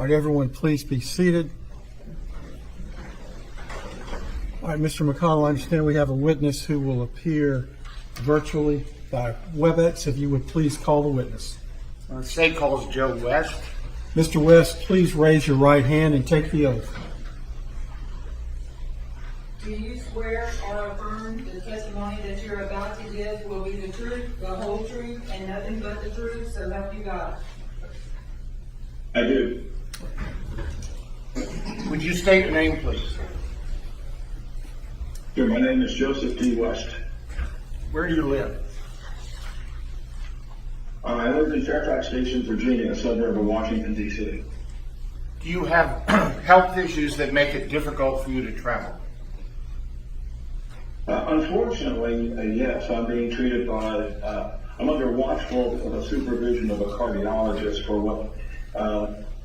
All right, everyone, please be seated. All right, Mr. McConnell, I understand we have a witness who will appear virtually by WebEx. If you would please call the witness. State calls Joe West. Mr. West, please raise your right hand and take the oath. Do you swear or affirm the testimony that you're about to give will be the truth, the whole truth, and nothing but the truth, so help you God? I do. Would you state your name, please? Sure, my name is Joseph D. West. Where do you live? I live in Fairfax Station, Virginia, a suburb of Washington, D.C. Do you have health issues that make it difficult for you to travel? Unfortunately, yes, I'm being treated by, I'm under watchful supervision of a cardiologist for what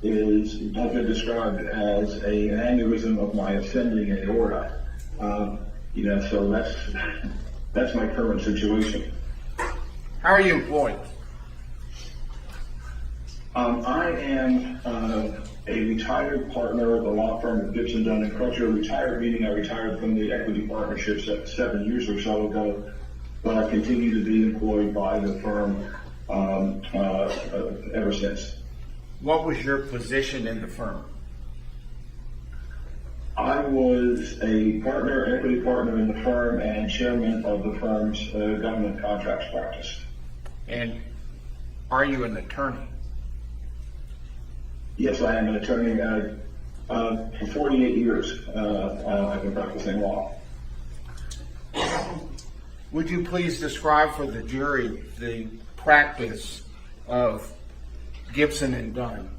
has been described as an aneurysm of my ascending aorta. So that's my current situation. How are you employed? I am a retired partner of the law firm of Gibson, Dunn & Crutcher. Retired meaning I retired from the equity partnerships 7 years or so ago, but I continue to be employed by the firm ever since. What was your position in the firm? I was a partner, equity partner in the firm, and chairman of the firm's government contracts practice. And are you an attorney? Yes, I am an attorney. For 48 years, I've been practicing law. Would you please describe for the jury the practice of Gibson and Dunn?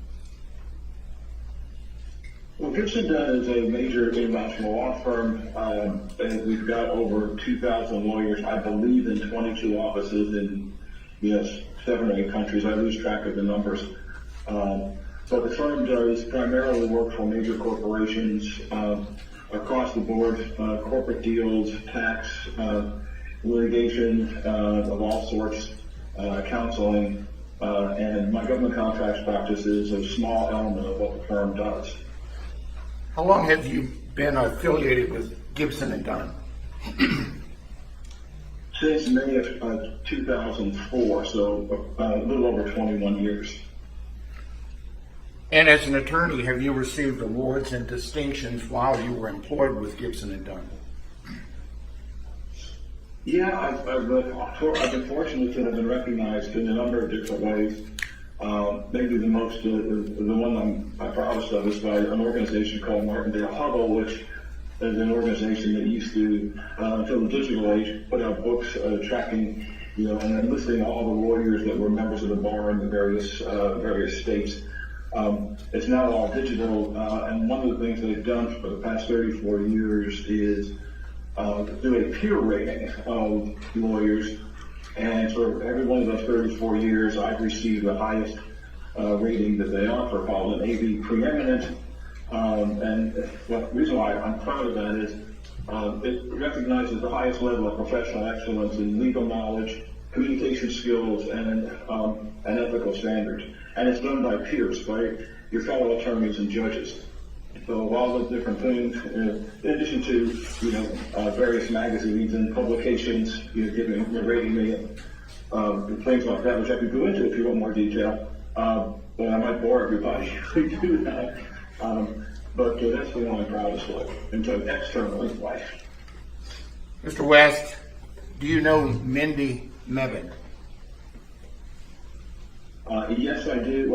Well, Gibson Dunn is a major international law firm, and we've got over 2,000 lawyers, I believe, in 22 offices in 7 or 8 countries. I lose track of the numbers. But the firm does primarily work for major corporations across the board, corporate deals, tax, litigation of all sorts, counseling, and my government contracts practice is a small element of what the firm does. How long have you been affiliated with Gibson and Dunn? Since May of 2004, so a little over 21 years. And as an attorney, have you received awards and distinctions while you were employed with Gibson and Dunn? Yeah, I've been fortunate to have been recognized in a number of different ways. Maybe the one I'm proudest of is by an organization called Martindale Hubble, which is an organization that used to, until the digital age, put out books tracking, and then listing all the lawyers that were members of the bar in the various states. It's now all digital, and one of the things they've done for the past 34 years is do a peer rating of lawyers, and for every one of those 34 years, I've received the highest rating that they offer, called an AV Preeminent. And the reason why I'm proud of that is it recognizes the highest level of professional excellence in legal knowledge, communication skills, and ethical standards. And it's done by peers, by your fellow attorneys and judges. So all those different things, in addition to various magazines and publications, rating me, and things like that, which I could go into if you want more detail. But I might bore everybody if we do that. But that's the one I'm proudest of, externally life. Mr. West, do you know Mindi Mebane? Yes, I do.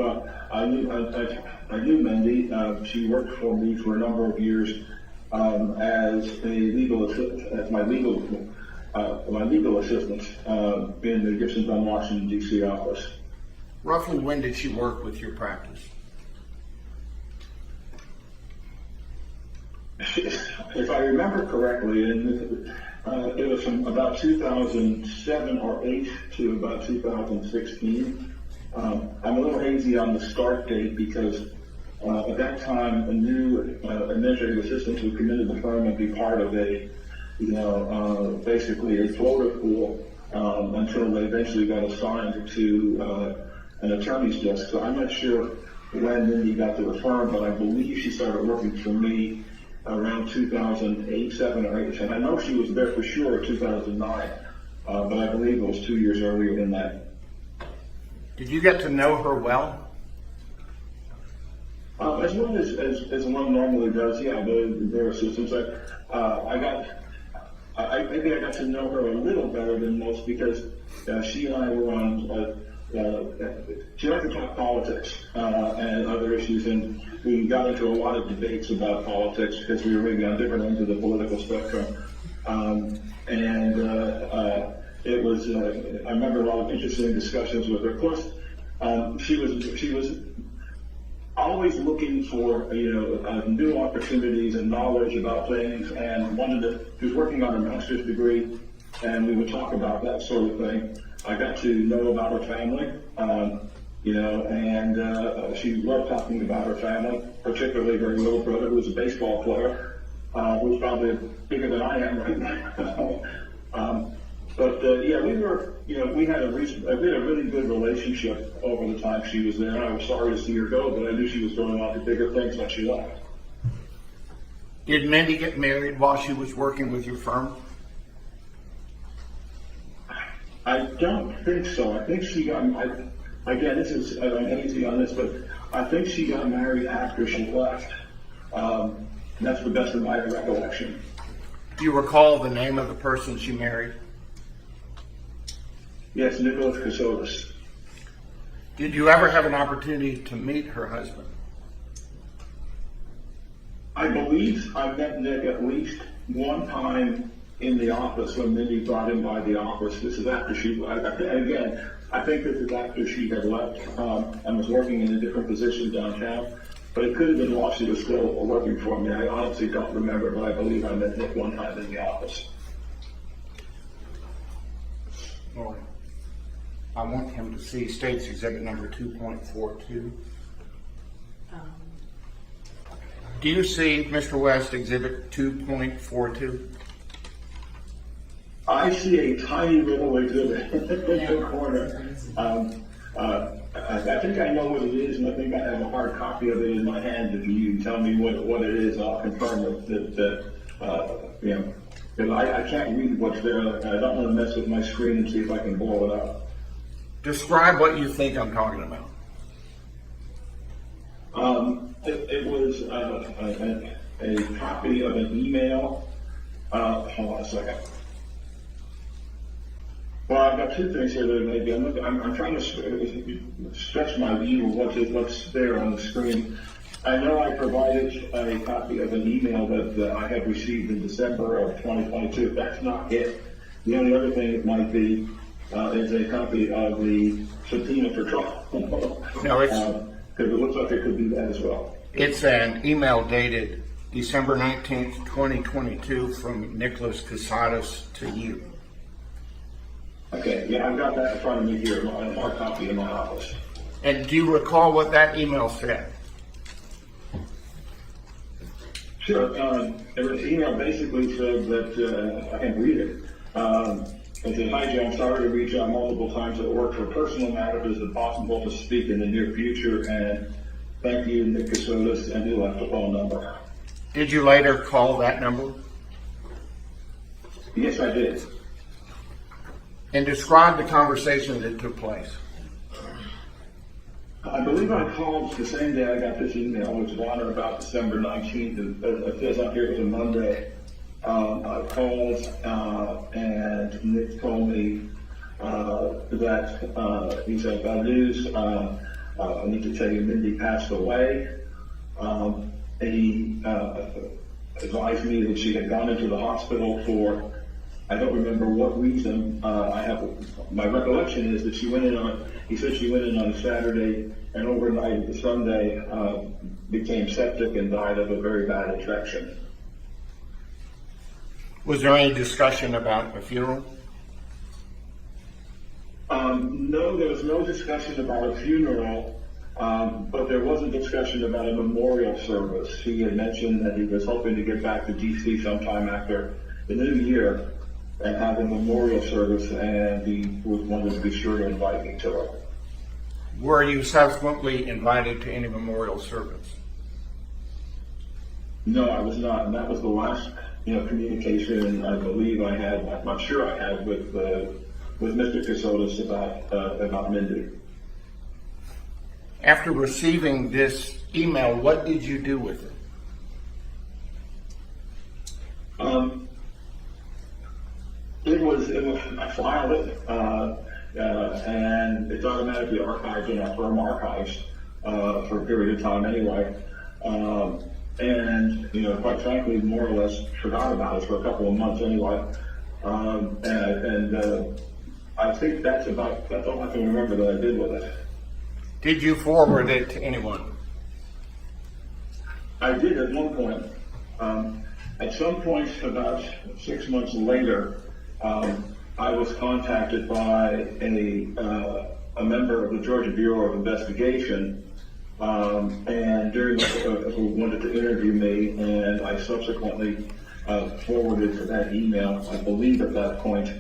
I knew Mindi. She worked for me for a number of years as my legal assistant in the Gibson Dunn Washington D.C. office. Roughly when did she work with your practice? If I remember correctly, it was from about 2007 or 8 to about 2016. I'm a little hazy on the start date because at that time a new administrative assistant who came into the firm and be part of basically a floater pool until they eventually got assigned to an attorney's desk. So I'm not sure when Mindi got to the firm, but I believe she started working for me around 2008, 7 or 8. And I know she was there for sure in 2009, but I believe it was 2 years earlier than that. Did you get to know her well? As well as one normally does, yeah, their assistants. Maybe I got to know her a little better than most because she and I were on, she liked to talk politics and other issues, and we got into a lot of debates about politics because we were maybe on different ends of the political spectrum. It was, I remember a lot of interesting discussions with her. Of course, she was always looking for, new opportunities and knowledge about things, and she was working on her master's degree, and we would talk about that sort of thing. I got to know about her family, and she loved talking about her family, particularly her little brother, who was a baseball player, who's probably bigger than I am right now. We had a really good relationship over the time she was there. I was sorry to see her go, but I knew she was going on to bigger things when she left. Did Mindi get married while she was working with your firm? I don't think so. I think she got, again, this is, I'm hazy on this, but I think she got married after she left. And that's the best of my recollection. Do you recall the name of the person she married? Yes, Nicholas Kassotis. Did you ever have an opportunity to meet her husband? I believe I met Nick at least one time in the office when Mindi brought him by the office. This is after I think this is after she had left and was working in a different position downtown. But it could have been while she was still working for me. I honestly don't remember, but I believe I met Nick one time in the office. Or I want him to see State's Exhibit number 2.42. Do you see, Mr. West, Exhibit 2.42? I see a tiny little exhibit in the corner. I think I know what it is, and I think I have a hard copy of it in my hand. If you tell me what it is, I'll confirm that because I can't read what's there. I don't want to mess with my screen and see if I can blow it up. Describe what you think I'm talking about. It was a copy of an email. Hold on a second. Well, I've got two things here that maybe I'm trying to stretch my view of what's there on the screen. I know I provided a copy of an email that I had received in December of 2022. That's not it. The only other thing it might be is a copy of the subpoena for trial. No, it's because it looks like it could be that as well. It's an email dated December 19th, 2022 from Nicholas Kassotis to you. Okay, yeah, I've got that in front of me here, a hard copy in my office. And do you recall what that email said? Sure. The email basically said that, I can read it. It said, "Hi, Joe, I'm sorry to reach out multiple times at work for personal matters. Is it possible to speak in the near future? And thank you, Nick Kassotis," and he left a phone number. Did you later call that number? Yes, I did. And describe the conversation that took place. I believe I called the same day I got this email, which was on or about December 19th. It says on here it was a Monday. I called and Nick told me that he said, "Bad news. I need to tell you Mindi passed away." He advised me that she had gone into the hospital for, I don't remember what reason. My recollection is that he said she went in on a Saturday and overnight the Sunday became septic and died of a very bad infection. Was there any discussion about a funeral? No, there was no discussion about a funeral, but there was a discussion about a memorial service. He had mentioned that he was hoping to get back to DC sometime after the new year and have a memorial service, and he wanted to be sure to invite me to it. Were you subsequently invited to any memorial service? No, I was not, and that was the last, communication I believe I had. I'm not sure I had with Mr. Kassotis about Mindi. After receiving this email, what did you do with it? I filed it, and it's automatically archived in our firm archives for a period of time anyway. And quite frankly, more or less forgot about it for a couple of months anyway. I think that's all I can remember that I did with it. Did you forward it to anyone? I did at one point. At some point, about 6 months later, I was contacted by a member of the Georgia Bureau of Investigation, and who wanted to interview me, and I subsequently forwarded that email, I believe at that point,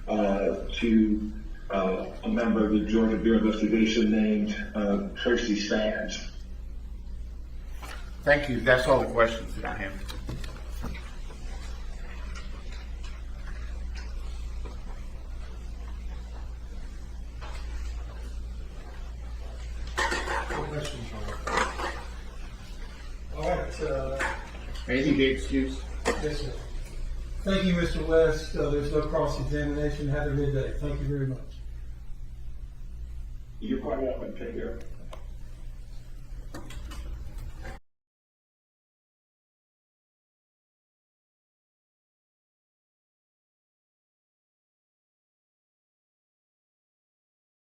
to a member of the Georgia Bureau of Investigation named Tracy Sands. Thank you. That's all the questions that I have. All right, Anything to excuse? yes, sir. Thank you, Mr. West. There's no cross-examination. Have a good day. Thank you very much. You're quite welcome. Take care.